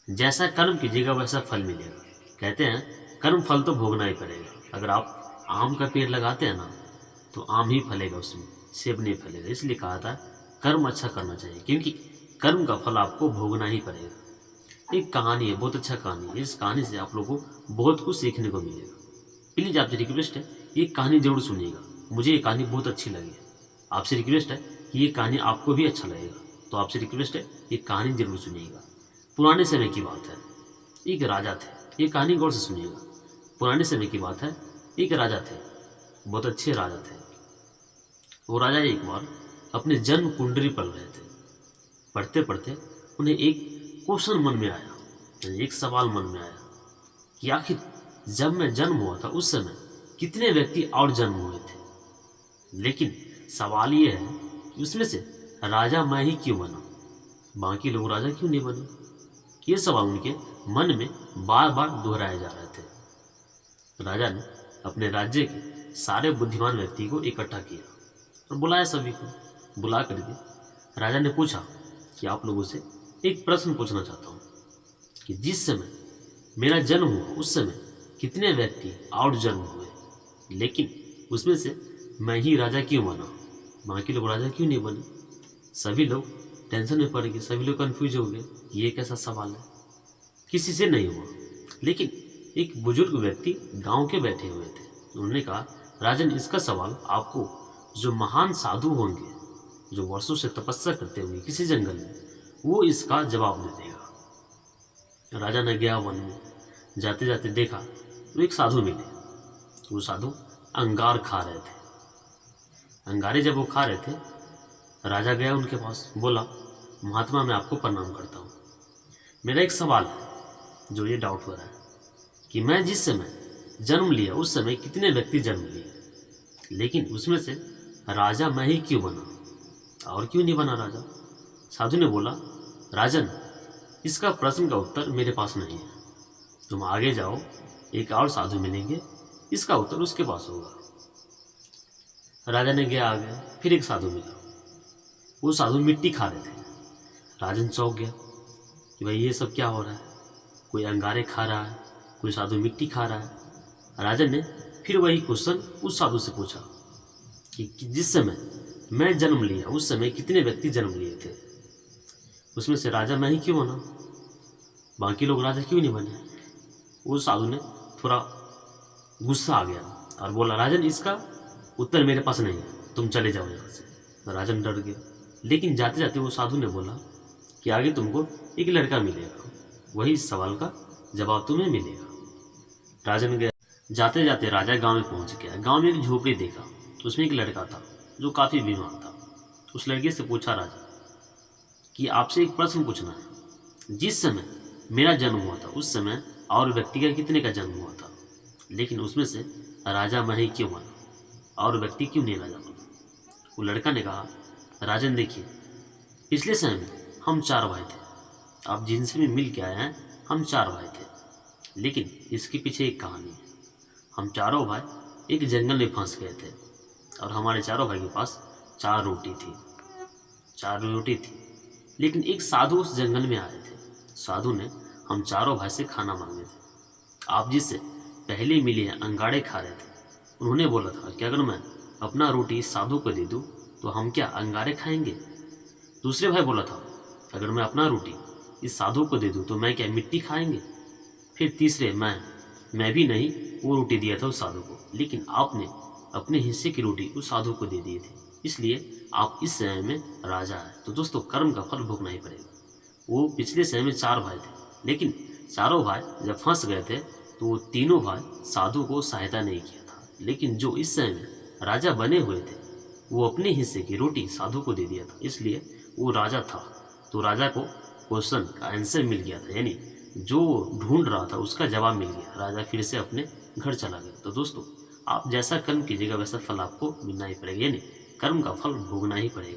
जैसा कर्म कीजिएगा वैसा फल मिलेगा। कहते हैं कर्म फल तो भोगना ही पड़ेगा। अगर आप आम का पेड़ लगाते हैं ना तो आम ही फलेगा, उसमें सेब नहीं फलेगा। इसलिए कहा था कर्म अच्छा करना चाहिए, क्योंकि कर्म का फल आपको भोगना ही पड़ेगा। एक कहानी है, बहुत अच्छा कहानी है। इस कहानी से आप लोगों को बहुत कुछ सीखने को मिलेगा। प्लीज़ आपसे रिक्वेस्ट है ये कहानी जरूर सुनिएगा। मुझे ये कहानी बहुत अच्छी लगी। आपसे रिक्वेस्ट है कि ये कहानी आपको भी अच्छा लगेगा, तो आपसे रिक्वेस्ट है ये कहानी जरूर सुनिएगा। पुराने समय की बात है, एक राजा थे। ये कहानी गौर से सुनिएगा। पुराने समय की बात है, एक राजा थे, बहुत अच्छे राजा थे। वो राजा एक बार अपने जन्म कुंडली पढ़ रहे थे। पढ़ते पढ़ते उन्हें एक क्वेश्चन मन में आया, एक सवाल मन में आया कि आखिर जब मैं जन्म हुआ था उस समय कितने व्यक्ति और जन्म हुए थे। लेकिन सवाल ये है कि उसमें से राजा मैं ही क्यों बना, बाकी लोग राजा क्यों नहीं बने। ये सवाल उनके मन में बार बार दोहराए जा रहे थे। राजा ने अपने राज्य के सारे बुद्धिमान व्यक्ति को इकट्ठा किया और बुलाया सभी को। बुला करके राजा ने पूछा कि आप लोगों से एक प्रश्न पूछना चाहता हूँ कि जिस समय मेरा जन्म हुआ उस समय कितने व्यक्ति और जन्म हुए, लेकिन उसमें से मैं ही राजा क्यों बना, बाकी लोग राजा क्यों नहीं बने। सभी लोग टेंशन में पड़ गए, सभी लोग कंफ्यूज हो गए, ये कैसा सवाल है, किसी से नहीं हुआ। लेकिन एक बुजुर्ग व्यक्ति गांव के बैठे हुए थे। उन्होंने कहा राजन, इसका सवाल आपको जो महान साधु होंगे, जो वर्षों से तपस्या करते होंगे किसी जंगल में, वो इसका जवाब दे देगा। राजा ने गया वन में, जाते जाते देखा तो एक साधु मिले। वो साधु अंगार खा रहे थे। अंगारे जब वो खा रहे थे, राजा गया उनके पास, बोला महात्मा मैं आपको प्रणाम करता हूँ। मेरा एक सवाल है जो ये डाउट हो रहा है कि मैं जिस समय जन्म लिया उस समय कितने व्यक्ति जन्म लिए, लेकिन उसमें से राजा मैं ही क्यों बना और क्यों नहीं बना राजा। साधु ने बोला राजन, इसका प्रश्न का उत्तर मेरे पास नहीं है, तुम आगे जाओ, एक और साधु मिलेंगे, इसका उत्तर उसके पास होगा। राजा ने गया आगे, फिर एक साधु मिला। वो साधु मिट्टी खा रहे थे। राजन चौंक गया कि भाई ये सब क्या हो रहा है, कोई अंगारे खा रहा है, कोई साधु मिट्टी खा रहा है। राजन ने फिर वही क्वेश्चन उस साधु से पूछा कि जिस समय मैं जन्म लिया उस समय कितने व्यक्ति जन्म लिए थे, उसमें से राजा मैं ही क्यों बना, बाकी लोग राजा क्यों नहीं बने। वो साधु ने थोड़ा गुस्सा आ गया और बोला राजन, इसका उत्तर मेरे पास नहीं है, तुम चले जाओ यहाँ से। राजन डर गया, लेकिन जाते जाते वो साधु ने बोला कि आगे तुमको एक लड़का मिलेगा, वही इस सवाल का जवाब तुम्हें मिलेगा। राजन गया, जाते जाते राजा गांव में पहुंच गया। गांव में एक झोपड़ी देखा, उसमें एक लड़का था जो काफ़ी बीमार था। उस लड़के से पूछा राजा कि आपसे एक प्रश्न पूछना है, जिस समय मेरा जन्म हुआ था उस समय और व्यक्ति का कितने का जन्म हुआ था, लेकिन उसमें से राजा मैं ही क्यों बना और व्यक्ति क्यों नहीं राजा बना। वो लड़का ने कहा राजन देखिए, पिछले समय में हम 4 भाई थे, आप जिनसे भी मिल के आए हैं हम 4 भाई थे, लेकिन इसके पीछे एक कहानी है। हम चारों भाई एक जंगल में फंस गए थे और हमारे चारों भाई के पास 4 रोटी थी। 4 रोटी थी, लेकिन एक साधु उस जंगल में आए थे। साधु ने हम चारों भाई से खाना मांगे थे। आप जिससे पहले मिले हैं अंगाड़े खा रहे थे, उन्होंने बोला था कि अगर मैं अपना रोटी साधु को दे दूं तो हम क्या अंगारे खाएंगे। दूसरे भाई बोला था अगर मैं अपना रोटी इस साधु को दे दूं तो मैं क्या मिट्टी खाएंगे। फिर तीसरे मैं भी नहीं, वो रोटी दिया था उस साधु को, लेकिन आपने अपने हिस्से की रोटी उस साधु को दे दी थी, इसलिए आप इस समय में राजा है। तो दोस्तों कर्म का फल भोगना ही पड़ेगा। वो पिछले समय में 4 भाई थे, लेकिन चारों भाई जब फंस गए थे तो वो तीनों भाई साधु को सहायता नहीं किया था, लेकिन जो इस समय में राजा बने हुए थे वो अपने हिस्से की रोटी साधु को दे दिया था, इसलिए वो राजा था। तो राजा को क्वेश्चन का आंसर मिल गया था, यानी जो ढूंढ रहा था उसका जवाब मिल गया। राजा फिर से अपने घर चला गया। तो दोस्तों आप जैसा कर्म कीजिएगा वैसा फल आपको मिलना ही पड़ेगा, यानी कर्म का फल भोगना ही पड़ेगा।